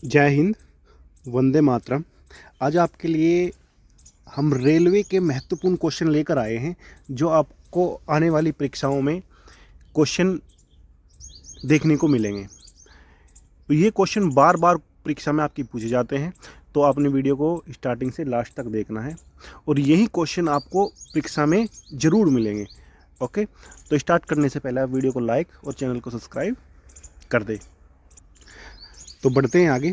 जय हिंद, वंदे मातरम। आज आपके लिए हम रेलवे के महत्वपूर्ण क्वेश्चन लेकर आए हैं जो आपको आने वाली परीक्षाओं में क्वेश्चन देखने को मिलेंगे। ये क्वेश्चन बार बार परीक्षा में आपकी पूछे जाते हैं, तो आपने वीडियो को स्टार्टिंग से लास्ट तक देखना है और यही क्वेश्चन आपको परीक्षा में ज़रूर मिलेंगे। ओके, तो स्टार्ट करने से पहले आप वीडियो को लाइक और चैनल को सब्सक्राइब कर दें। तो बढ़ते हैं आगे।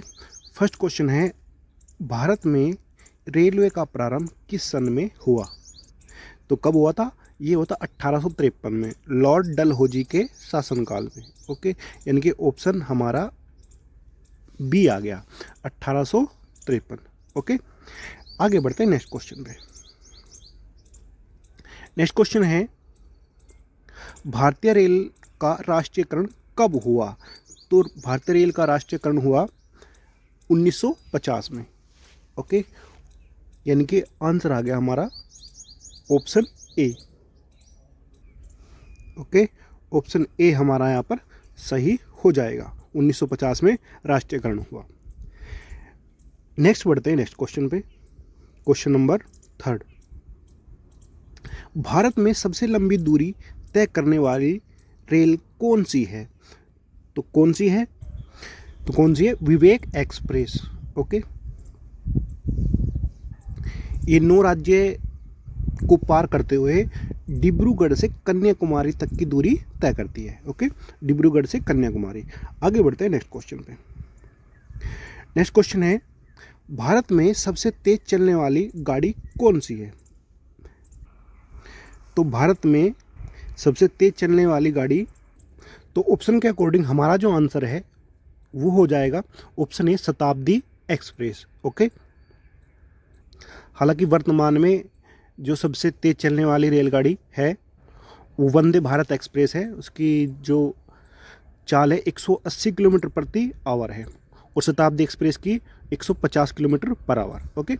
फर्स्ट क्वेश्चन है, भारत में रेलवे का प्रारंभ किस सन में हुआ? तो कब हुआ था? ये हुआ था 1853 में, लॉर्ड डलहौजी के शासनकाल में। ओके, यानी कि ऑप्शन हमारा बी आ गया, 1853। ओके, आगे बढ़ते हैं नेक्स्ट क्वेश्चन पे। नेक्स्ट क्वेश्चन है, भारतीय रेल का राष्ट्रीयकरण कब हुआ? तो भारतीय रेल का राष्ट्रीयकरण हुआ 1950 में। ओके, यानी कि आंसर आ गया हमारा option A. Okay, option A हमारा यहाँ पर सही हो जाएगा, 1950 में राष्ट्रीयकरण हुआ। नेक्स्ट बढ़ते हैं नेक्स्ट क्वेश्चन पे। क्वेश्चन नंबर 3, भारत में सबसे लंबी दूरी तय करने वाली रेल कौन सी है? तो कौन सी है? विवेक एक्सप्रेस। ओके, ये 9 राज्य को पार करते हुए डिब्रूगढ़ से कन्याकुमारी तक की दूरी तय करती है। ओके, डिब्रूगढ़ से कन्याकुमारी। आगे बढ़ते हैं नेक्स्ट क्वेश्चन पे। नेक्स्ट क्वेश्चन है, भारत में सबसे तेज चलने वाली गाड़ी कौन सी है? तो भारत में सबसे तेज चलने वाली गाड़ी, तो ऑप्शन के अकॉर्डिंग हमारा जो आंसर है वो हो जाएगा ऑप्शन ए, शताब्दी एक्सप्रेस। ओके, हालांकि वर्तमान में जो सबसे तेज चलने वाली रेलगाड़ी है वो वंदे भारत एक्सप्रेस है। उसकी जो चाल है 180 किलोमीटर प्रति आवर है और शताब्दी एक्सप्रेस की 150 किलोमीटर पर आवर। ओके,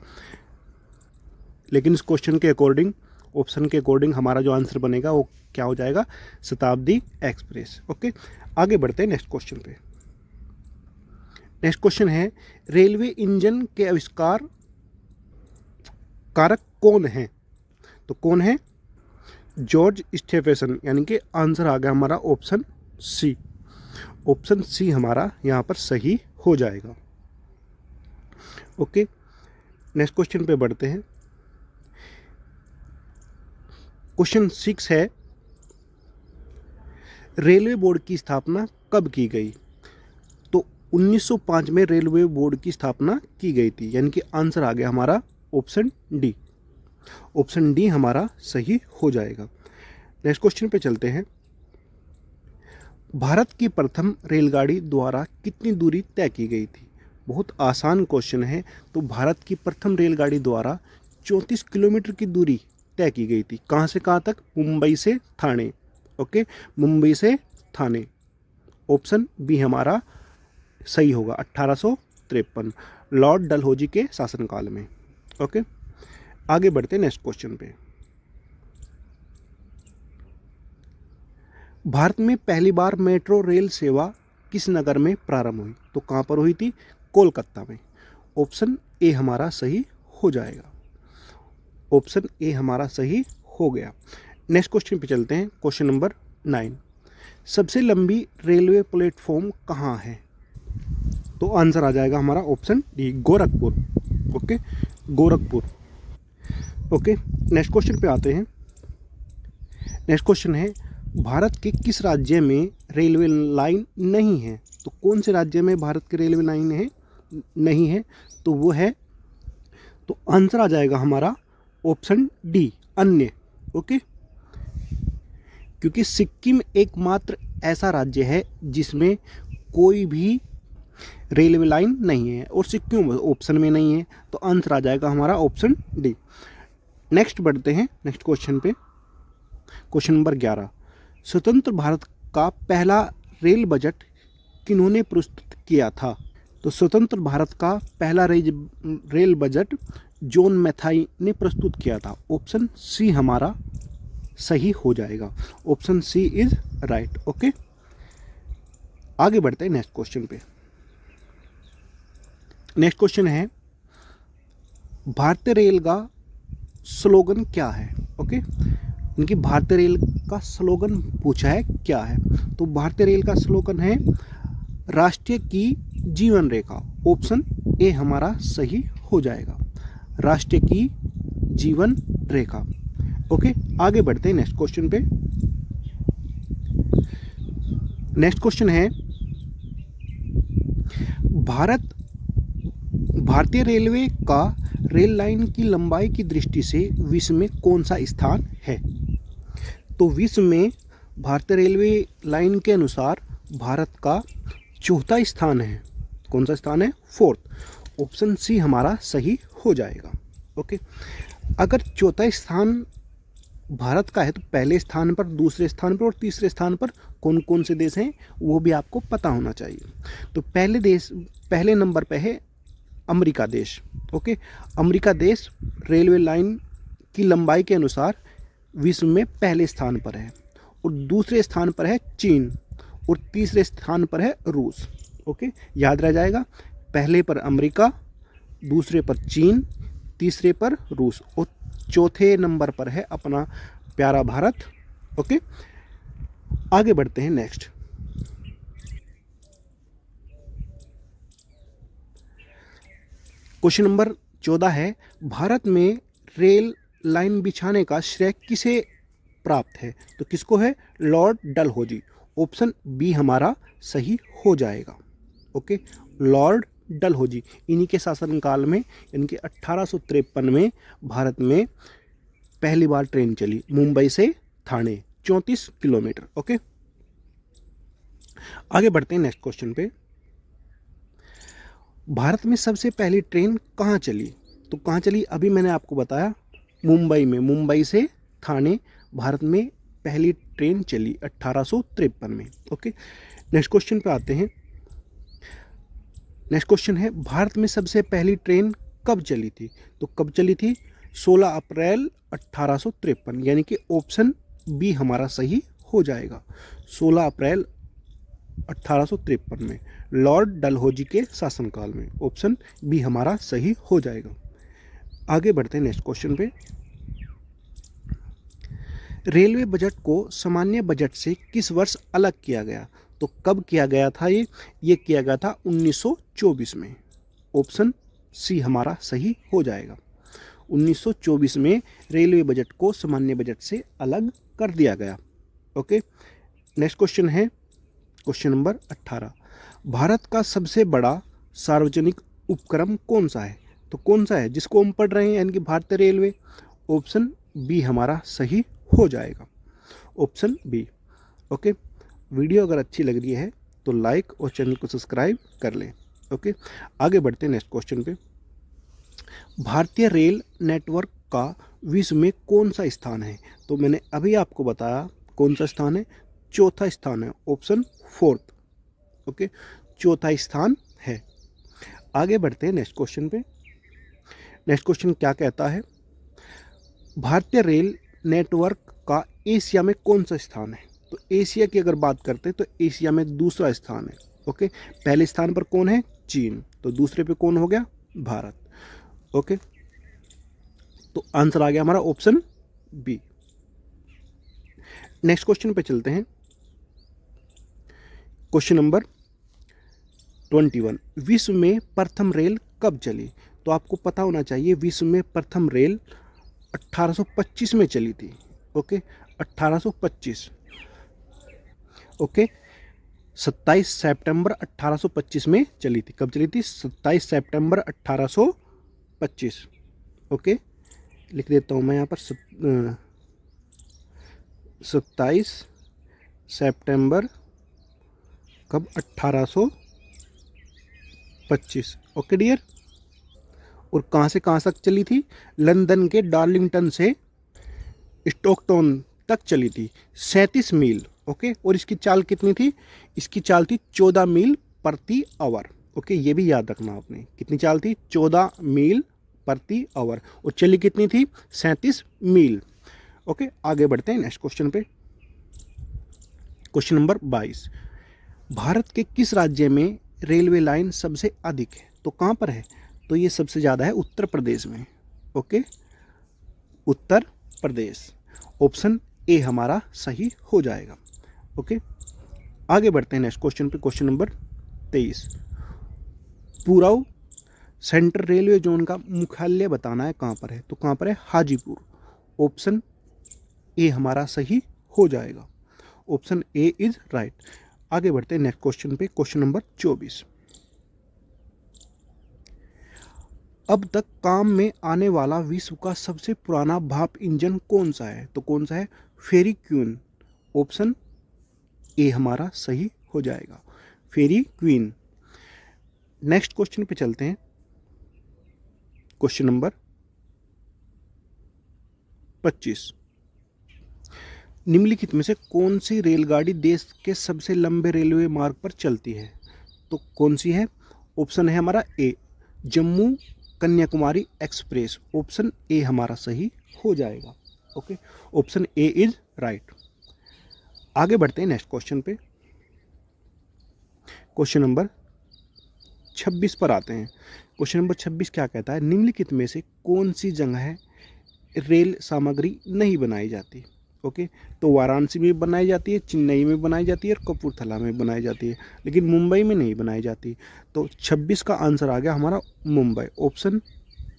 लेकिन इस क्वेश्चन के अकॉर्डिंग, ऑप्शन के अकॉर्डिंग हमारा जो आंसर बनेगा वो क्या हो जाएगा? शताब्दी एक्सप्रेस। ओके, आगे बढ़ते हैं नेक्स्ट क्वेश्चन पे। नेक्स्ट क्वेश्चन है, रेलवे इंजन के आविष्कार कारक कौन है? तो कौन है? जॉर्ज स्टेफेसन, यानी कि आंसर आ गया हमारा ऑप्शन सी। ऑप्शन सी हमारा यहाँ पर सही हो जाएगा। ओके, नेक्स्ट क्वेश्चन पे बढ़ते हैं। क्वेश्चन 6 है, रेलवे बोर्ड की स्थापना कब की गई? तो 1905 में रेलवे बोर्ड की स्थापना की गई थी, यानी कि आंसर आ गया हमारा ऑप्शन डी। ऑप्शन डी हमारा सही हो जाएगा। नेक्स्ट क्वेश्चन पे चलते हैं। भारत की प्रथम रेलगाड़ी द्वारा कितनी दूरी तय की गई थी? बहुत आसान क्वेश्चन है। तो भारत की प्रथम रेलगाड़ी द्वारा 34 किलोमीटर की दूरी तय की गई थी। कहाँ से कहाँ तक? मुंबई से थाने। ओके, मुंबई से थाने। ऑप्शन बी हमारा सही होगा, 1853, लॉर्ड डलहौजी के शासनकाल में। ओके, आगे बढ़ते हैं नेक्स्ट क्वेश्चन पे। भारत में पहली बार मेट्रो रेल सेवा किस नगर में प्रारंभ हुई? तो कहाँ पर हुई थी? कोलकाता में। ऑप्शन ए हमारा सही हो जाएगा। ऑप्शन ए हमारा सही हो गया। नेक्स्ट क्वेश्चन पे चलते हैं। क्वेश्चन नंबर 9, सबसे लंबी रेलवे प्लेटफॉर्म कहाँ है? तो आंसर आ जाएगा हमारा option D, Gorakhpur. Okay, Gorakhpur. Okay, next question पे आते हैं। नेक्स्ट क्वेश्चन है, भारत के किस राज्य में रेलवे लाइन नहीं है? तो कौन से राज्य में भारत की रेलवे लाइन है नहीं है? तो वो है, तो आंसर आ जाएगा हमारा ऑप्शन डी, अन्य। ओके, क्योंकि सिक्किम एकमात्र ऐसा राज्य है जिसमें कोई भी रेलवे लाइन नहीं है और सिक्किम ऑप्शन में नहीं है, तो आंसर आ जाएगा हमारा ऑप्शन डी। नेक्स्ट बढ़ते हैं नेक्स्ट क्वेश्चन पे। क्वेश्चन नंबर 11, स्वतंत्र भारत का पहला रेल बजट किन्होंने प्रस्तुत किया था? तो स्वतंत्र भारत का पहला रेल बजट जॉन मैथाई ने प्रस्तुत किया था। ऑप्शन सी हमारा सही हो जाएगा। Option C is right. Okay, आगे बढ़ते हैं नेक्स्ट क्वेश्चन पे। नेक्स्ट क्वेश्चन है भारतीय रेल का स्लोगन क्या है। ओके, इनकी भारतीय रेल का स्लोगन पूछा है क्या है। तो भारतीय रेल का स्लोगन है राष्ट्रीय की जीवन रेखा। ऑप्शन ए हमारा सही हो जाएगा, राष्ट्रीय की जीवन रेखा। ओके, आगे बढ़ते हैं नेक्स्ट क्वेश्चन पे। नेक्स्ट क्वेश्चन है भारतीय रेलवे का रेल लाइन की लंबाई की दृष्टि से विश्व में कौन सा स्थान है। तो विश्व में भारतीय रेलवे लाइन के अनुसार भारत का चौथा स्थान है। कौन सा स्थान है? फोर्थ। ऑप्शन सी हमारा सही हो जाएगा। ओके, अगर चौथा स्थान भारत का है तो पहले स्थान पर, दूसरे स्थान पर और तीसरे स्थान पर कौन कौन से देश हैं वो भी आपको पता होना चाहिए। तो पहले नंबर पे है अमेरिका देश। ओके, अमेरिका देश रेलवे लाइन की लंबाई के अनुसार विश्व में पहले स्थान पर है, और दूसरे स्थान पर है चीन, और तीसरे स्थान पर है रूस। ओके, याद रह जाएगा, पहले पर अमेरिका, दूसरे पर चीन, तीसरे पर रूस, और चौथे नंबर पर है अपना प्यारा भारत। ओके, आगे बढ़ते हैं नेक्स्ट। क्वेश्चन नंबर 14 है भारत में रेल लाइन बिछाने का श्रेय किसे प्राप्त है। तो किसको है? लॉर्ड डलहौजी। ऑप्शन बी हमारा सही हो जाएगा। ओके, लॉर्ड डलहौजी, इन्हीं के शासनकाल में यानी कि 1853 में भारत में पहली बार ट्रेन चली मुंबई से ठाणे, 34 किलोमीटर। ओके, आगे बढ़ते हैं नेक्स्ट क्वेश्चन पे। भारत में सबसे पहली ट्रेन कहाँ चली। तो कहाँ चली? अभी मैंने आपको बताया, मुंबई में, मुंबई से ठाणे भारत में पहली ट्रेन चली 1853 में। ओके, नेक्स्ट क्वेश्चन पे आते हैं। नेक्स्ट क्वेश्चन है भारत में सबसे पहली ट्रेन कब चली थी। तो कब चली थी? 16 अप्रैल 1853, यानी कि ऑप्शन बी हमारा सही हो जाएगा। 16 अप्रैल 1853 में लॉर्ड डलहौजी के शासनकाल में। ऑप्शन बी हमारा सही हो जाएगा। आगे बढ़ते हैं नेक्स्ट क्वेश्चन पे। रेलवे बजट को सामान्य बजट से किस वर्ष अलग किया गया। तो कब किया गया था? ये किया गया था 1924 में। ऑप्शन सी हमारा सही हो जाएगा। 1924 में रेलवे बजट को सामान्य बजट से अलग कर दिया गया। ओके, नेक्स्ट क्वेश्चन है क्वेश्चन नंबर 18। भारत का सबसे बड़ा सार्वजनिक उपक्रम कौन सा है। तो कौन सा है जिसको हम पढ़ रहे हैं, यानी कि भारतीय रेलवे। ऑप्शन बी हमारा सही हो जाएगा, ऑप्शन बी। ओके, वीडियो अगर अच्छी लग रही है तो लाइक और चैनल को सब्सक्राइब कर लें। ओके, आगे बढ़ते हैं नेक्स्ट क्वेश्चन पे। भारतीय रेल नेटवर्क का विश्व में कौन सा स्थान है। तो मैंने अभी आपको बताया कौन सा स्थान है, चौथा स्थान है, ऑप्शन फोर्थ। ओके, चौथा स्थान है। आगे बढ़ते हैं नेक्स्ट क्वेश्चन पे। नेक्स्ट क्वेश्चन क्या कहता है? भारतीय रेल नेटवर्क का एशिया में कौन सा स्थान है। तो एशिया की अगर बात करते हैं तो एशिया में दूसरा स्थान है। ओके, पहले स्थान पर कौन है? चीन, तो दूसरे पे कौन हो गया? भारत। ओके, तो आंसर आ गया हमारा ऑप्शन बी। नेक्स्ट क्वेश्चन पे चलते हैं। Question number 21। विश्व में प्रथम रेल कब चली। तो आपको पता होना चाहिए विश्व में प्रथम रेल 1825 में चली थी। ओके, 1825। ओके, 27 सितंबर 1825 में चली थी। कब चली थी? 27 सितंबर 1825। ओके, लिख देता हूँ मैं यहाँ पर 27 सितंबर कब? 1825। ओके डियर, और कहाँ से कहाँ तक चली थी? लंदन के डार्लिंगटन से स्टॉकटन तक चली थी, 37 मील। ओके, और इसकी चाल कितनी थी? इसकी चाल थी 14 मील प्रति आवर। ओके, ये भी याद रखना आपने, कितनी चाल थी? 14 मील प्रति आवर, और चली कितनी थी? 37 मील। ओके, आगे बढ़ते हैं नेक्स्ट क्वेश्चन पे। Question number 22। भारत के किस राज्य में रेलवे लाइन सबसे अधिक है। तो कहाँ पर है? तो ये सबसे ज़्यादा है उत्तर प्रदेश में। Okay, Uttar Pradesh. Option A हमारा सही हो जाएगा। ओके, आगे बढ़ते हैं नेक्स्ट क्वेश्चन पे। Question number 23। पूर्व सेंट्रल रेलवे जोन का मुख्यालय बताना है कहाँ पर है, तो कहाँ पर है? हाजीपुर। ऑप्शन ए हमारा सही हो जाएगा। Option A is right. आगे बढ़ते हैं नेक्स्ट क्वेश्चन पे। Question number 24। अब तक काम में आने वाला विश्व का सबसे पुराना भाप इंजन कौन सा है, तो कौन सा है? फेरी क्वीन। ऑप्शन ए हमारा सही हो जाएगा, फेरी क्वीन। नेक्स्ट क्वेश्चन पे चलते हैं। Question number 25। निम्नलिखित में से कौन सी रेलगाड़ी देश के सबसे लंबे रेलवे मार्ग पर चलती है, तो कौन सी है? ऑप्शन है हमारा A Jammu Kanyakumari express. Option A हमारा सही हो जाएगा। Okay, option A is right. आगे बढ़ते हैं नेक्स्ट क्वेश्चन पे। क्वेश्चन नंबर 26 पर आते हैं। क्वेश्चन नंबर 26 क्या कहता है? निम्नलिखित में से कौन सी जगह है रेल सामग्री नहीं बनाई जाती? ओके, तो वाराणसी में बनाई जाती है, चेन्नई में बनाई जाती है और कपूरथला में बनाई जाती है, लेकिन मुंबई में नहीं बनाई जाती। तो 26 का आंसर आ गया हमारा मुंबई। ऑप्शन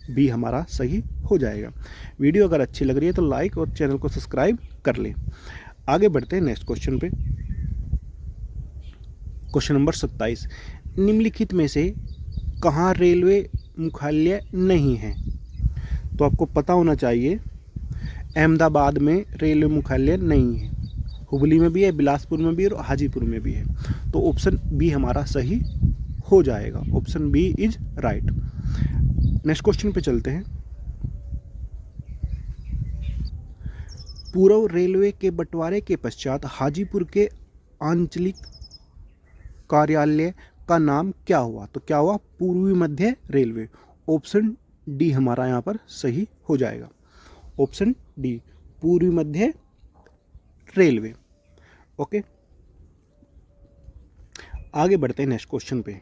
बी हमारा सही हो जाएगा। वीडियो अगर अच्छी लग रही है तो लाइक और चैनल को सब्सक्राइब कर लें। आगे बढ़ते हैं नेक्स्ट क्वेश्चन पे। Question number 27। निम्नलिखित में से कहाँ रेलवे मुख्यालय नहीं है? तो आपको पता होना चाहिए अहमदाबाद में रेलवे मुख्यालय नहीं है, हुबली में भी है, बिलासपुर में भी है और हाजीपुर में भी है। तो ऑप्शन बी हमारा सही हो जाएगा। Option B is right. Next question पे चलते हैं। पूर्व रेलवे के बंटवारे के पश्चात हाजीपुर के आंचलिक कार्यालय का नाम क्या हुआ? तो क्या हुआ? पूर्वी मध्य रेलवे। ऑप्शन डी हमारा यहाँ पर सही हो जाएगा। ऑप्शन डी पूर्वी मध्य रेलवे। ओके, आगे बढ़ते हैं नेक्स्ट क्वेश्चन पे।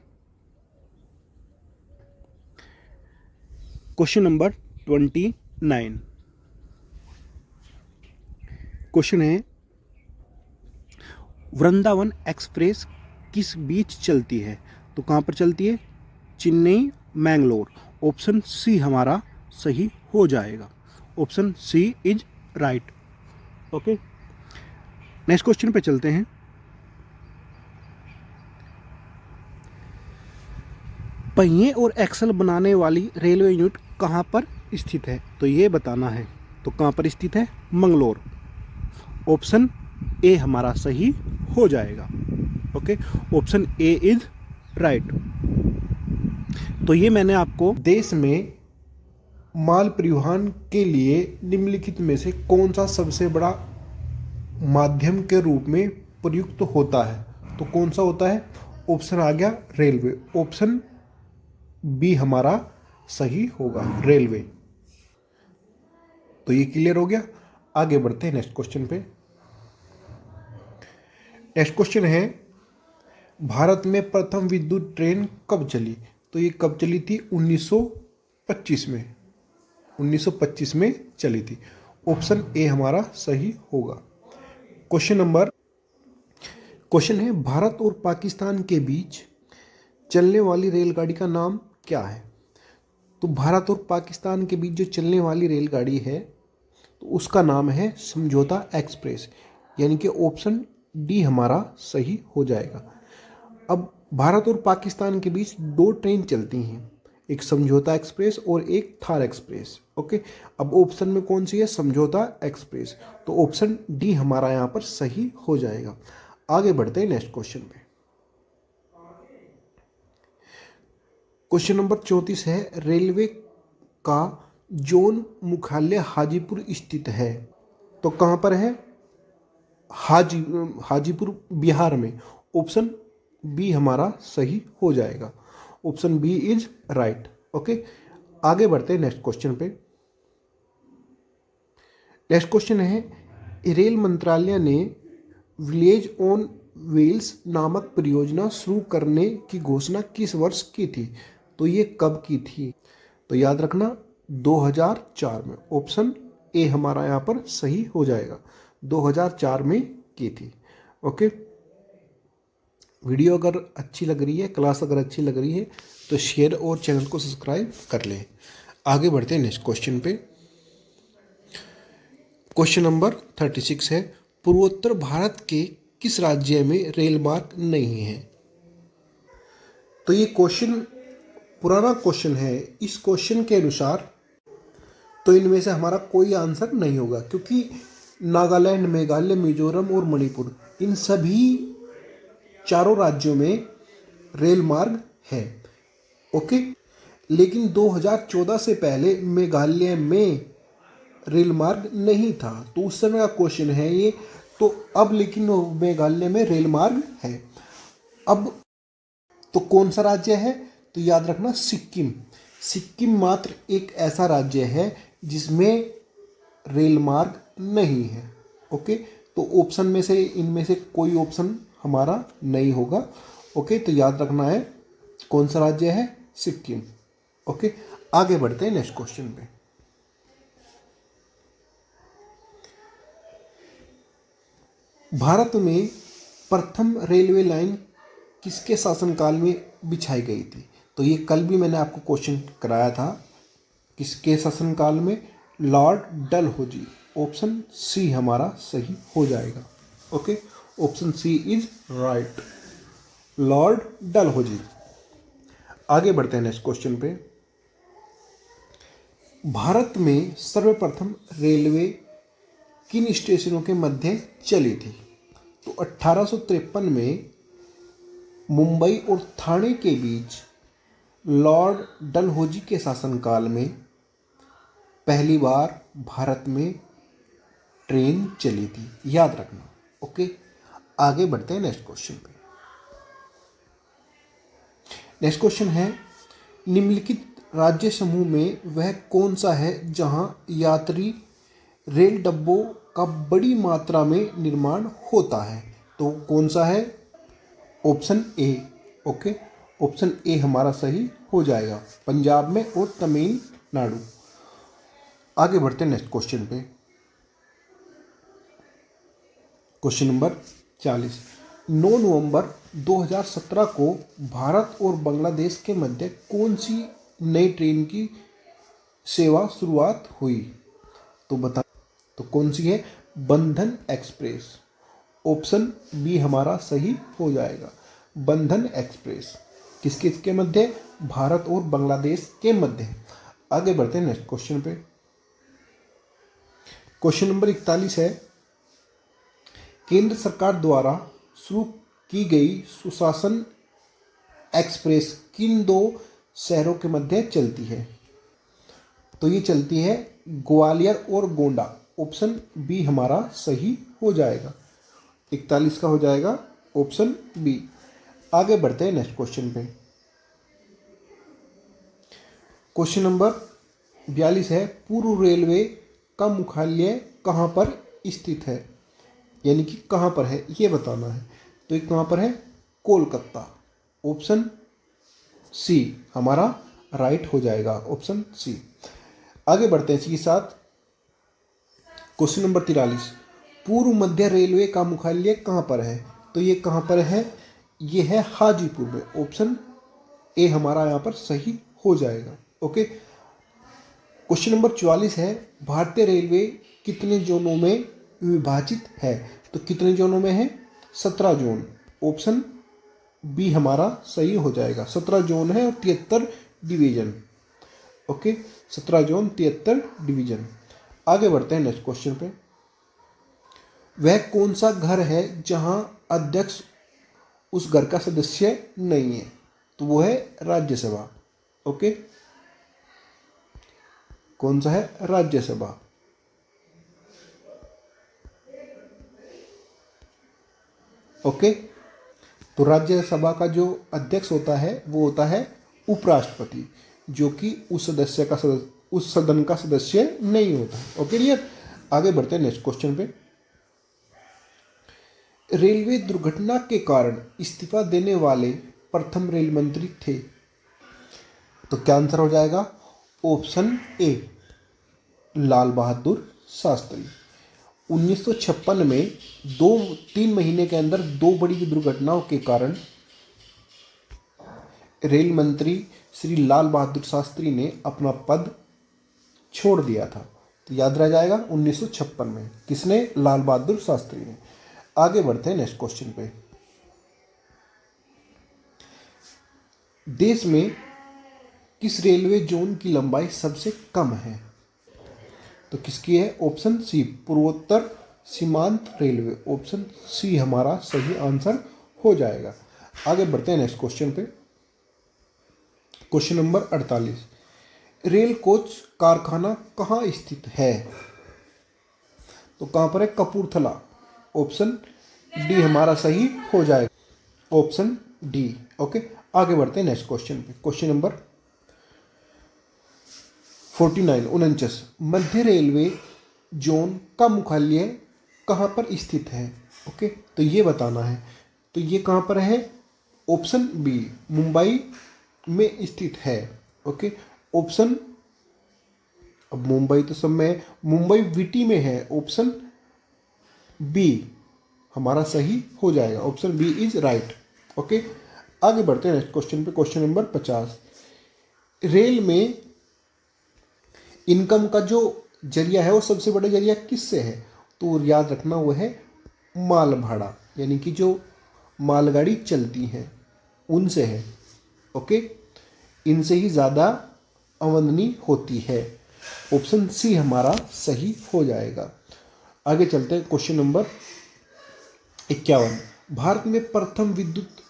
Question number 29। क्वेश्चन है वृंदावन एक्सप्रेस किस बीच चलती है? तो कहाँ पर चलती है? चेन्नई मैंगलोर। ऑप्शन सी हमारा सही हो जाएगा। Option C is right. Okay, next question पे चलते हैं। पहिए और एक्सल बनाने वाली रेलवे यूनिट कहाँ पर स्थित है? तो ये बताना है। तो कहाँ पर स्थित है? मंगलोर। ऑप्शन ए हमारा सही हो जाएगा। Okay, option A is right. तो ये मैंने आपको देश में माल परिवहन के लिए निम्नलिखित में से कौन सा सबसे बड़ा माध्यम के रूप में प्रयुक्त होता है, तो कौन सा होता है? ऑप्शन आ गया रेलवे। ऑप्शन बी हमारा सही होगा, रेलवे। तो ये क्लियर हो गया। आगे बढ़ते हैं नेक्स्ट क्वेश्चन पे। नेक्स्ट क्वेश्चन है भारत में प्रथम विद्युत ट्रेन कब चली? तो ये कब चली थी? 1925 में। 1925 में चली थी। ऑप्शन ए हमारा सही होगा। क्वेश्चन है भारत और पाकिस्तान के बीच चलने वाली रेलगाड़ी का नाम क्या है? तो भारत और पाकिस्तान के बीच जो चलने वाली रेलगाड़ी है तो उसका नाम है समझौता एक्सप्रेस, यानी कि ऑप्शन डी हमारा सही हो जाएगा। अब भारत और पाकिस्तान के बीच दो ट्रेन चलती हैं, एक समझौता एक्सप्रेस और एक थार एक्सप्रेस। ओके, अब ऑप्शन में कौन सी है? समझौता एक्सप्रेस। तो ऑप्शन डी हमारा यहाँ पर सही हो जाएगा। आगे बढ़ते हैं नेक्स्ट क्वेश्चन पे। क्वेश्चन नंबर 34 है रेलवे का जोन मुख्यालय हाजीपुर स्थित है, तो कहाँ पर है? हाजीपुर बिहार में। ऑप्शन बी हमारा सही हो जाएगा। Option B is right. Okay, आगे बढ़ते हैं नेक्स्ट क्वेश्चन पे। नेक्स्ट क्वेश्चन है रेल मंत्रालय ने विलेज ऑन व्हील्स नामक परियोजना शुरू करने की घोषणा किस वर्ष की थी? तो ये कब की थी? तो याद रखना 2004 में। ऑप्शन ए हमारा यहाँ पर सही हो जाएगा, 2004 में की थी। ओके, वीडियो अगर अच्छी लग रही है, क्लास अगर अच्छी लग रही है तो शेयर और चैनल को सब्सक्राइब कर लें। आगे बढ़ते हैं नेक्स्ट क्वेश्चन पे। क्वेश्चन नंबर 36 है, पूर्वोत्तर भारत के किस राज्य में रेल मार्ग नहीं है? तो ये क्वेश्चन पुराना क्वेश्चन है। इस क्वेश्चन के अनुसार तो इनमें से हमारा कोई आंसर नहीं होगा, क्योंकि नागालैंड, मेघालय, मिजोरम और मणिपुर, इन सभी चारों राज्यों में रेल मार्ग है। ओके, लेकिन 2014 से पहले मेघालय में रेल मार्ग नहीं था, तो उस समय का क्वेश्चन है ये। तो अब लेकिन मेघालय में रेल मार्ग है। अब तो कौन सा राज्य है? तो याद रखना सिक्किम। सिक्किम मात्र एक ऐसा राज्य है जिसमें रेल मार्ग नहीं है। ओके, तो ऑप्शन में से इनमें से कोई ऑप्शन हमारा नहीं होगा। ओके, तो याद रखना है कौन सा राज्य है? सिक्किम। ओके, आगे बढ़ते हैं नेक्स्ट क्वेश्चन पे। भारत में प्रथम रेलवे लाइन किसके शासनकाल में बिछाई गई थी? तो ये कल भी मैंने आपको क्वेश्चन कराया था। किसके शासनकाल में? लॉर्ड डलहौजी। ऑप्शन सी हमारा सही हो जाएगा। Okay, option C is right, lord Dalhousie. आगे बढ़ते हैं नेक्स्ट क्वेश्चन पे। भारत में सर्वप्रथम रेलवे किन स्टेशनों के मध्य चली थी? तो 1853 में मुंबई और ठाणे के बीच लॉर्ड डलहौजी के शासनकाल में पहली बार भारत में ट्रेन चली थी, याद रखना। ओके, आगे बढ़ते हैं नेक्स्ट क्वेश्चन पे। नेक्स्ट क्वेश्चन है, निम्नलिखित राज्य समूह में वह कौन सा है जहां यात्री रेल डब्बों का बड़ी मात्रा में निर्माण होता है? तो कौन सा है? Option A. Okay, option A हमारा सही हो जाएगा, पंजाब में और तमिलनाडु। आगे बढ़ते हैं नेक्स्ट क्वेश्चन पे। क्वेश्चन नंबर 40, 9 नवंबर 2017 को भारत और बांग्लादेश के मध्य कौन सी नई ट्रेन की सेवा शुरुआत हुई? तो बता, तो कौन सी है? बंधन एक्सप्रेस। ऑप्शन बी हमारा सही हो जाएगा, बंधन एक्सप्रेस। किसके किसके मध्य? भारत और बांग्लादेश के मध्य। आगे बढ़ते हैं नेक्स्ट क्वेश्चन पे। क्वेश्चन नंबर 41 है, केंद्र सरकार द्वारा शुरू की गई सुशासन एक्सप्रेस किन दो शहरों के मध्य चलती है? तो ये चलती है ग्वालियर और गोंडा। ऑप्शन बी हमारा सही हो जाएगा, 41 का हो जाएगा ऑप्शन बी। आगे बढ़ते हैं नेक्स्ट क्वेश्चन पे। क्वेश्चन नंबर 42 है, पूर्व रेलवे का मुख्यालय कहाँ पर स्थित है? यानी कि कहाँ पर है ये बताना है। तो ये कहाँ पर है? कोलकाता। ऑप्शन सी हमारा राइट हो जाएगा, ऑप्शन सी। आगे बढ़ते हैं इसी के साथ। क्वेश्चन नंबर 43, पूर्व मध्य रेलवे का मुख्यालय कहाँ पर है? तो ये कहाँ पर है? ये है हाजीपुर में। ऑप्शन ए हमारा यहाँ पर सही हो जाएगा। ओके, क्वेश्चन नंबर 44 है, भारतीय रेलवे कितने जोनों में विभाजित है? तो कितने जोनों में है? 17 जोन। ऑप्शन बी हमारा सही हो जाएगा, 17 जोन है और 73 डिवीजन। Okay, 17 zone 73 division. आगे बढ़ते हैं नेक्स्ट क्वेश्चन पे। वह कौन सा घर है जहां अध्यक्ष उस घर का सदस्य नहीं है? तो वो है राज्यसभा। ओके, कौन सा है? राज्यसभा। ओके, तो राज्यसभा का जो अध्यक्ष होता है वो होता है उपराष्ट्रपति, जो कि उस सदन का सदस्य नहीं होता। Okay clear. आगे बढ़ते हैं नेक्स्ट क्वेश्चन पे। रेलवे दुर्घटना के कारण इस्तीफा देने वाले प्रथम रेल मंत्री थे? तो क्या आंसर हो जाएगा? ऑप्शन ए, लाल बहादुर शास्त्री। 1956 में 2-3 महीने के अंदर दो बड़ी दुर्घटनाओं के कारण रेल मंत्री श्री लाल बहादुर शास्त्री ने अपना पद छोड़ दिया था। तो याद रह जाएगा 1956 में। किसने? लाल बहादुर शास्त्री ने। आगे बढ़ते हैं नेक्स्ट क्वेश्चन पे। देश में किस रेलवे जोन की लंबाई सबसे कम है? तो किसकी है? ऑप्शन सी, पूर्वोत्तर सीमांत रेलवे। ऑप्शन सी हमारा सही आंसर हो जाएगा। आगे बढ़ते हैं नेक्स्ट क्वेश्चन पे। क्वेश्चन नंबर 48, रेल कोच कारखाना कहाँ स्थित है? तो कहाँ पर है? कपूरथला। ऑप्शन डी हमारा सही हो जाएगा। Option D. ओके, आगे बढ़ते हैं नेक्स्ट क्वेश्चन पे। क्वेश्चन नंबर 49, मध्य रेलवे जोन का मुख्यालय कहाँ पर स्थित है? ओके, तो ये बताना है। तो ये कहाँ पर है? ऑप्शन बी, मुंबई में स्थित है। ओके, ऑप्शन, अब मुंबई तो सब में है, मुंबई वीटी में है। ऑप्शन बी हमारा सही हो जाएगा। Option B is right. Okay, आगे बढ़ते हैं नेक्स्ट क्वेश्चन पे। क्वेश्चन नंबर 50, रेल में इनकम का जो जरिया है वो सबसे बड़ा जरिया किससे है? तो याद रखना वो है माल भाड़ा, यानी कि जो मालगाड़ी चलती हैं उनसे है। ओके, इनसे ही ज़्यादा आमदनी होती है। ऑप्शन सी हमारा सही हो जाएगा। आगे चलते हैं क्वेश्चन नंबर 51, भारत में प्रथम विद्युत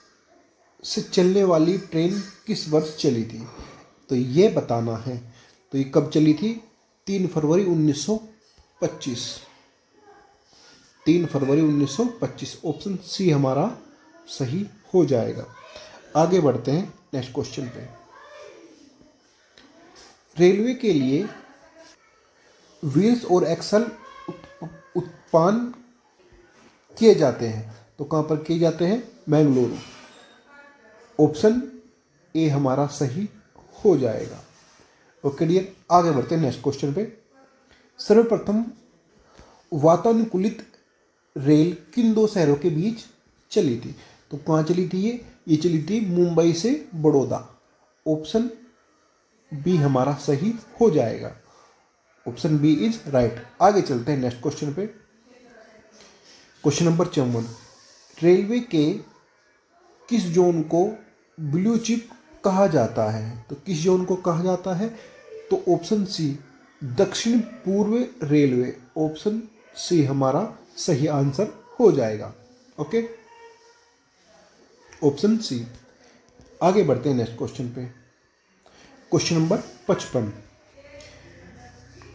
से चलने वाली ट्रेन किस वर्ष चली थी? तो ये बताना है। तो ये कब चली थी? 3 फरवरी 1925। 3 फरवरी 1925। ऑप्शन सी हमारा सही हो जाएगा। आगे बढ़ते हैं नेक्स्ट क्वेश्चन पे। रेलवे के लिए व्हील्स और एक्सल उत्पन्न किए जाते हैं। तो कहाँ पर किए जाते हैं? बेंगलुरु। ऑप्शन ए हमारा सही हो जाएगा। ओके डियर, आगे बढ़ते हैं नेक्स्ट क्वेश्चन पे। सर्वप्रथम वातानुकूलित रेल किन दो शहरों के बीच चली थी? तो कहाँ चली थी ये चली थी मुंबई से बड़ौदा। ऑप्शन बी हमारा सही हो जाएगा। Option B is right. आगे चलते हैं नेक्स्ट क्वेश्चन पे। क्वेश्चन नंबर 54, रेलवे के किस जोन को ब्लू चिप कहा जाता है? तो किस जोन को कहा जाता है? तो ऑप्शन सी, दक्षिण पूर्व रेलवे। ऑप्शन सी हमारा सही आंसर हो जाएगा। Okay, option C. आगे बढ़ते हैं नेक्स्ट क्वेश्चन पे। क्वेश्चन नंबर 55,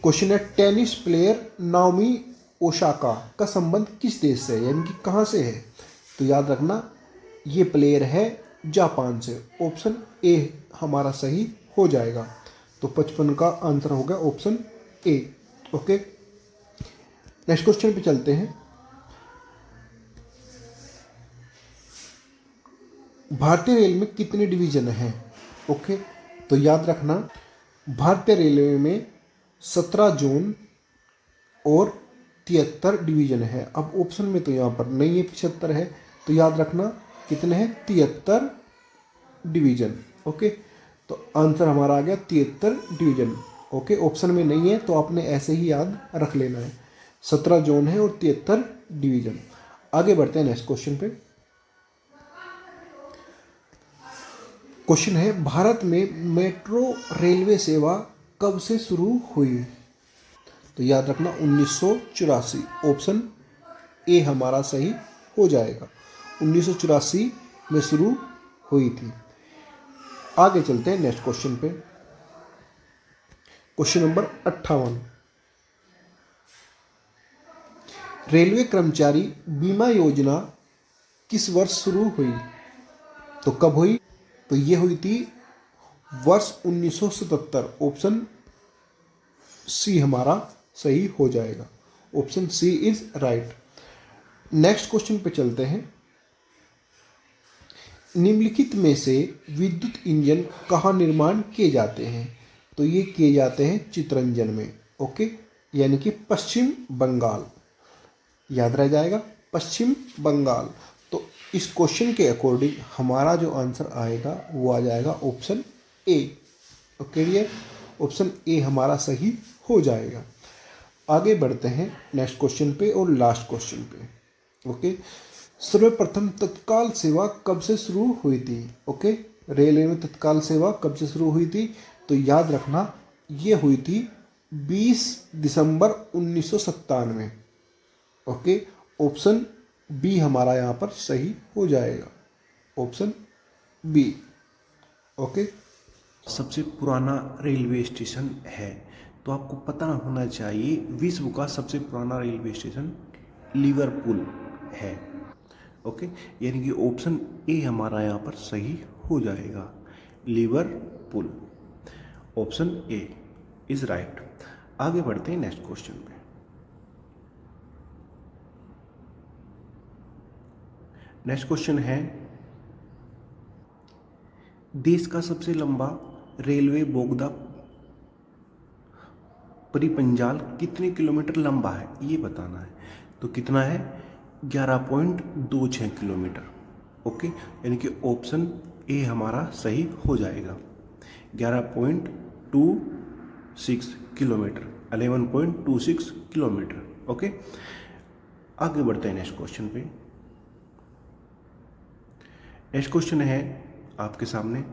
क्वेश्चन है टेनिस प्लेयर नाओमी ओसाका का संबंध किस देश से है, यानी कि कहाँ से है? तो याद रखना ये प्लेयर है जापान से। ऑप्शन ए हमारा सही हो जाएगा। तो 55 का आंसर होगा option A. Okay, next question पे चलते हैं। भारतीय रेल में कितने डिवीजन हैं? ओके, तो याद रखना भारतीय रेलवे में 17 जोन और 73 डिवीजन है। अब ऑप्शन में तो यहाँ पर नहीं है, 75 है। तो याद रखना कितने हैं? 73 डिवीजन। ओके, तो आंसर हमारा आ गया 73 डिवीजन। ओके, ऑप्शन में नहीं है तो आपने ऐसे ही याद रख लेना है। 17 जोन है और 73 डिवीजन। आगे बढ़ते हैं नेक्स्ट क्वेश्चन पे। क्वेश्चन है भारत में मेट्रो रेलवे सेवा कब से शुरू हुई? तो याद रखना 1984। ऑप्शन ए हमारा सही हो जाएगा। 1984 में शुरू हुई थी। आगे चलते हैं नेक्स्ट क्वेश्चन पे। क्वेश्चन नंबर 58, रेलवे कर्मचारी बीमा योजना किस वर्ष शुरू हुई? तो कब हुई? तो ये हुई थी वर्ष 1977। ऑप्शन सी हमारा सही हो जाएगा। Option C is right. Next question पे चलते हैं। निम्नलिखित में से विद्युत इंजन कहाँ निर्माण किए जाते हैं? तो ये किए जाते हैं चितरंजन में। ओके, यानी कि पश्चिम बंगाल, याद रह जाएगा, पश्चिम बंगाल। तो इस क्वेश्चन के अकॉर्डिंग हमारा जो आंसर आएगा वो आ जाएगा option A. Okay dear, option A हमारा सही हो जाएगा। आगे बढ़ते हैं नेक्स्ट क्वेश्चन पे और लास्ट क्वेश्चन पे। ओके, सर्वप्रथम तत्काल सेवा कब से शुरू हुई थी? ओके, रेलवे में तत्काल सेवा कब से शुरू हुई थी? तो याद रखना ये हुई थी 20 दिसंबर 1997। ओके, ऑप्शन बी हमारा यहाँ पर सही हो जाएगा, ऑप्शन बी। ओके, सबसे पुराना रेलवे स्टेशन है, तो आपको पता होना चाहिए विश्व का सबसे पुराना रेलवे स्टेशन लिवरपूल है। ओके, यानी कि ऑप्शन ए हमारा यहाँ पर सही हो जाएगा, Liverpool, option A is right. आगे बढ़ते हैं नेक्स्ट क्वेश्चन पे। नेक्स्ट क्वेश्चन है, देश का सबसे लंबा रेलवे बोगदा परिपंजाल कितने किलोमीटर लंबा है, ये बताना है। तो कितना है? 11.26 किलोमीटर। ओके, यानी कि ऑप्शन ए हमारा सही हो जाएगा, 11.26 किलोमीटर, 11.26 किलोमीटर। ओके, आगे बढ़ते हैं नेक्स्ट क्वेश्चन पे। नेक्स्ट क्वेश्चन है आपके सामने,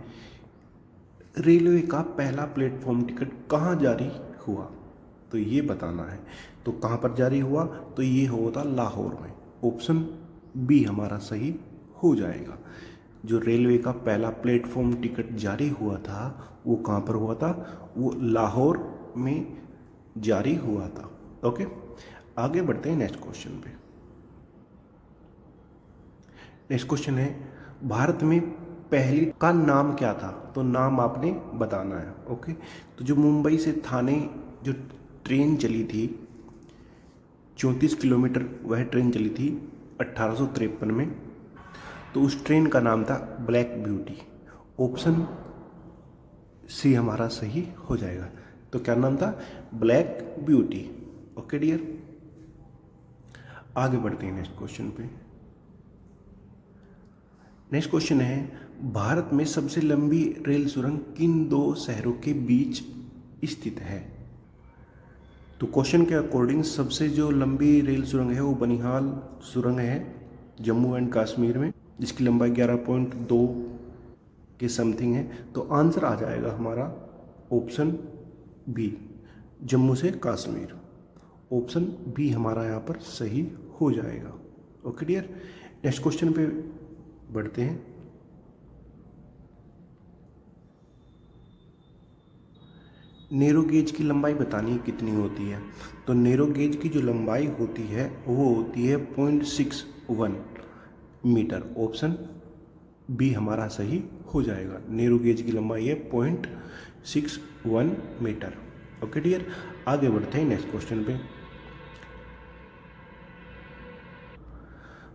रेलवे का पहला प्लेटफॉर्म टिकट कहाँ जारी हुआ? तो ये बताना है। तो कहाँ पर जारी हुआ? तो ये हुआ था लाहौर में, ऑप्शन बी हमारा सही हो जाएगा। जो रेलवे का पहला प्लेटफॉर्म टिकट जारी हुआ था वो कहाँ पर हुआ था? वो लाहौर में जारी हुआ था। ओके, आगे बढ़ते हैं नेक्स्ट क्वेश्चन पे। नेक्स्ट क्वेश्चन है, भारत में पहली का नाम क्या था? तो नाम आपने बताना है। ओके, तो जो मुंबई से थाने जो ट्रेन चली थी 34 किलोमीटर, वह ट्रेन चली थी 1853 में। तो उस ट्रेन का नाम था ब्लैक ब्यूटी, ऑप्शन सी हमारा सही हो जाएगा। तो क्या नाम था? Black beauty. ओके डियर, आगे बढ़ते हैं नेक्स्ट क्वेश्चन पे। नेक्स्ट क्वेश्चन है, भारत में सबसे लंबी रेल सुरंग किन दो शहरों के बीच स्थित है? तो क्वेश्चन के अकॉर्डिंग सबसे जो लंबी रेल सुरंग है वो बनिहाल सुरंग है जम्मू एंड कश्मीर में, जिसकी लंबाई 11.2 के समथिंग है। तो आंसर आ जाएगा हमारा ऑप्शन बी, जम्मू से कश्मीर, ऑप्शन बी हमारा यहाँ पर सही हो जाएगा। ओके डियर, नेक्स्ट क्वेश्चन पे बढ़ते हैं। नैरो गेज की लंबाई बतानी है कितनी होती है? तो नैरो गेज की जो लंबाई होती है वो होती है 0.61 मीटर, ऑप्शन बी हमारा सही हो जाएगा। नैरो गेज की लंबाई है 0.61 मीटर। ओके डियर, आगे बढ़ते हैं नेक्स्ट क्वेश्चन पे।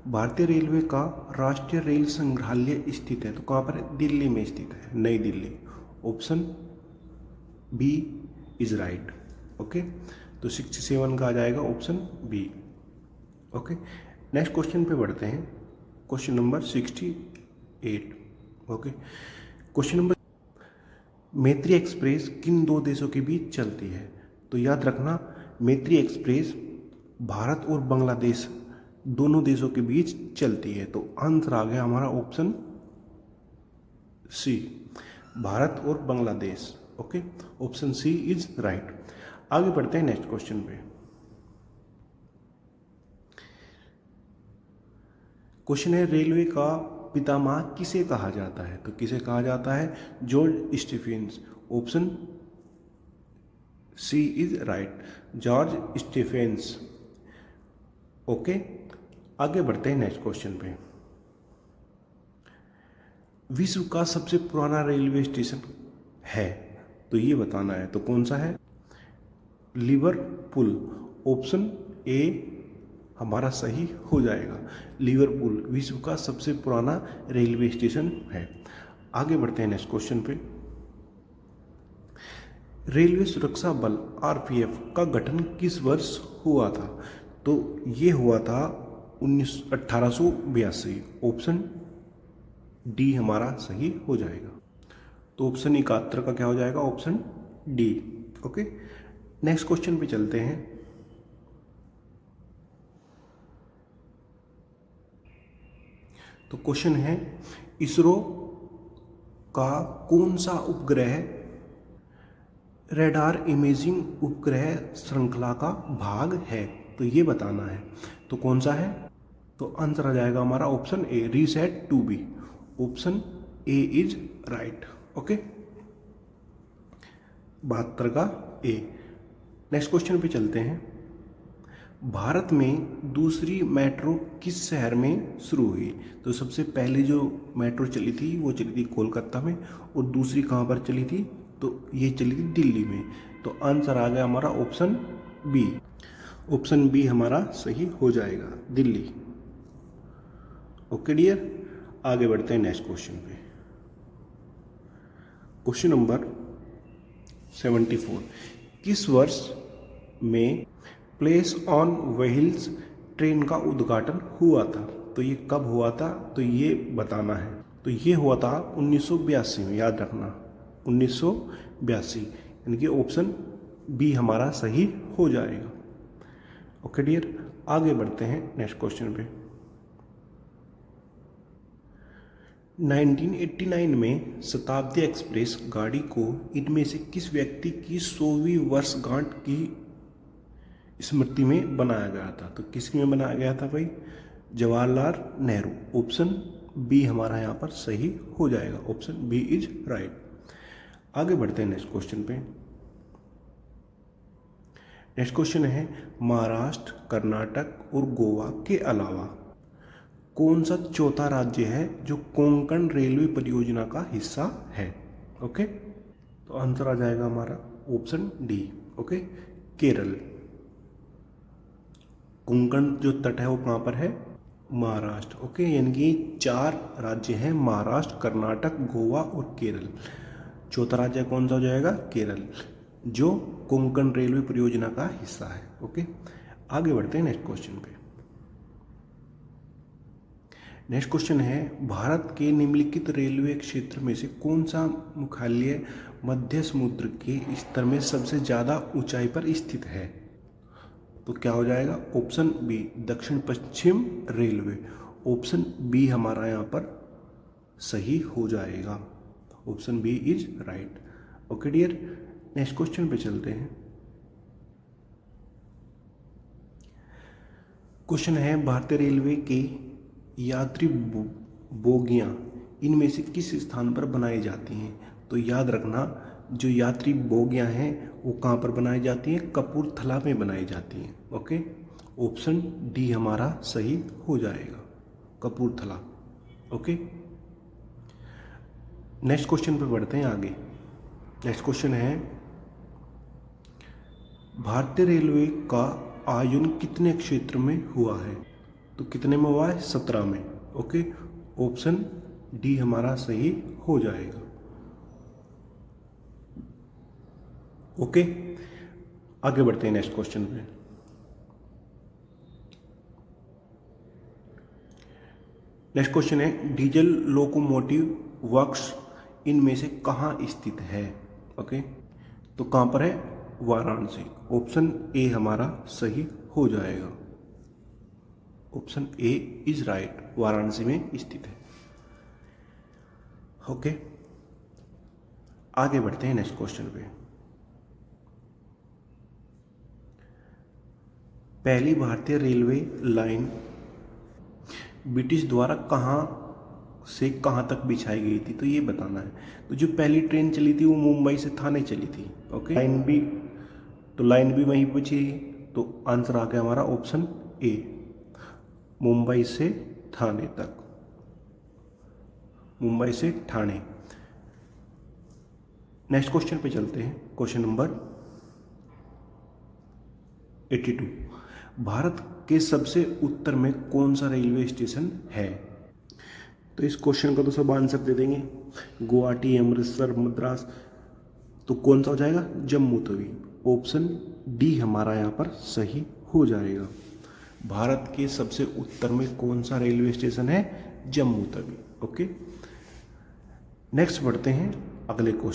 भारतीय रेलवे का राष्ट्रीय रेल संग्रहालय स्थित है, तो कहाँ पर है? दिल्ली में स्थित है, New Delhi, option B is right. Okay, तो 67 का आ जाएगा option B. Okay, next question पे बढ़ते हैं, question number 68। Okay, question number, Maitri express किन दो देशों के बीच चलती है? तो याद रखना मैत्री एक्सप्रेस भारत और बांग्लादेश दोनों देशों के बीच चलती है। तो आंसर आ गया हमारा ऑप्शन सी, भारत और Bangladesh. Okay, option C is right. आगे बढ़ते हैं नेक्स्ट क्वेश्चन पे। क्वेश्चन है, रेलवे का पितामह किसे कहा जाता है? तो किसे कहा जाता है? George Stephens, option C is right, George Stephens. Okay, आगे बढ़ते हैं नेक्स्ट क्वेश्चन पे। विश्व का सबसे पुराना रेलवे स्टेशन है, तो ये बताना है। तो कौन सा है? लिवरपूल, ऑप्शन ए हमारा सही हो जाएगा। लिवरपूल विश्व का सबसे पुराना रेलवे स्टेशन है। आगे बढ़ते हैं नेक्स्ट क्वेश्चन पे। रेलवे सुरक्षा बल आरपीएफ का गठन किस वर्ष हुआ था? तो ये हुआ था 1882। ऑप्शन डी हमारा सही हो जाएगा। तो ऑप्शन 71 का क्या हो जाएगा? Option D. Okay, next question पे चलते हैं। तो क्वेश्चन है, इसरो का कौन सा उपग्रह रडार इमेजिंग उपग्रह श्रृंखला का भाग है? तो ये बताना है। तो कौन सा है? तो आंसर आ जाएगा हमारा option A, RISAT 2B। Option A is right. Okay, 72 का ए। नेक्स्ट क्वेश्चन पे चलते हैं। भारत में दूसरी मेट्रो किस शहर में शुरू हुई? तो सबसे पहले जो मेट्रो चली थी वो चली थी कोलकाता में, और दूसरी कहाँ पर चली थी? तो ये चली थी दिल्ली में। तो आंसर आ गया हमारा ऑप्शन बी। ऑप्शन बी हमारा सही हो जाएगा, दिल्ली। ओके डियर, आगे बढ़ते हैं नेक्स्ट क्वेश्चन पे। Question number 74। किस वर्ष में प्लेस ऑन व्हील्स ट्रेन का उद्घाटन हुआ था? तो ये कब हुआ था? तो ये बताना है। तो ये हुआ था 1982 में, याद रखना 1982, यानी कि ऑप्शन बी हमारा सही हो जाएगा। ओके डियर, आगे बढ़ते हैं नेक्स्ट क्वेश्चन पे। 1989 में शताब्दी एक्सप्रेस गाड़ी को इनमें से किस व्यक्ति की 100वीं वर्षगांठ की स्मृति में बनाया गया था? तो किस में बनाया गया था भाई? जवाहरलाल नेहरू। ऑप्शन बी हमारा यहाँ पर सही हो जाएगा, ऑप्शन बी इज राइट। आगे बढ़ते हैं नेक्स्ट क्वेश्चन पे। नेक्स्ट क्वेश्चन है, महाराष्ट्र, कर्नाटक और गोवा के अलावा कौन सा चौथा राज्य है जो कोंकण रेलवे परियोजना का हिस्सा है? ओके, तो आंसर आ जाएगा हमारा option D. Okay, Kerala. Konkan जो तट है वो कहाँ पर है? महाराष्ट्र। ओके, यानी कि 4 राज्य हैं, महाराष्ट्र, कर्नाटक, गोवा और केरल। चौथा राज्य कौन सा हो जाएगा? केरल, जो कोंकण रेलवे परियोजना का हिस्सा है। ओके, आगे बढ़ते हैं नेक्स्ट क्वेश्चन पे। नेक्स्ट क्वेश्चन है, भारत के निम्नलिखित रेलवे क्षेत्र में से कौन सा मुख्यालय मध्य समुद्र के स्तर में सबसे ज़्यादा ऊंचाई पर स्थित है? तो क्या हो जाएगा? ऑप्शन बी, दक्षिण पश्चिम रेलवे। ऑप्शन बी हमारा यहाँ पर सही हो जाएगा, option B is right. Okay dear, next question पे चलते हैं। क्वेश्चन है, भारतीय रेलवे के यात्री बोगियां इनमें से किस स्थान पर बनाई जाती हैं? तो याद रखना, जो यात्री बोगियां हैं वो कहाँ पर बनाई जाती हैं? कपूरथला में बनाई जाती हैं। ओके, ऑप्शन डी हमारा सही हो जाएगा, कपूरथला। ओके, नेक्स्ट क्वेश्चन पे बढ़ते हैं आगे। नेक्स्ट क्वेश्चन है, भारतीय रेलवे का आयोजन कितने क्षेत्र में हुआ है? तो कितने में हुआ है? 17 में। ओके, ऑप्शन डी हमारा सही हो जाएगा। ओके, आगे बढ़ते हैं नेक्स्ट क्वेश्चन पे। नेक्स्ट क्वेश्चन है, डीजल लोकोमोटिव वर्क्स इनमें से कहाँ स्थित है? ओके, तो कहाँ पर है? वाराणसी। ऑप्शन ए हमारा सही हो जाएगा, option A is right, Varanasi में स्थित है। ओके, आगे बढ़ते हैं नेक्स्ट क्वेश्चन पे। पहली भारतीय रेलवे लाइन ब्रिटिश द्वारा कहाँ से कहाँ तक बिछाई गई थी? तो ये बताना है। तो जो पहली ट्रेन चली थी वो मुंबई से थाने चली थी। ओके, लाइन भी वहीं बची। तो आंसर आ गया हमारा ऑप्शन ए, मुंबई से थाने तक, मुंबई से ठाणे। नेक्स्ट क्वेश्चन पे चलते हैं, क्वेश्चन नंबर 82। भारत के सबसे उत्तर में कौन सा रेलवे स्टेशन है? तो इस क्वेश्चन का तो सब आंसर दे देंगे, गुवाहाटी, अमृतसर, मद्रास। तो कौन सा हो जाएगा? जम्मू तवी। ऑप्शन डी हमारा यहाँ पर सही हो जाएगा। भारत के सबसे उत्तर में कौन सा रेलवे स्टेशन है? जम्मू तवी। ओके, नेक्स्ट बढ़ते हैं अगले क्वेश्चन।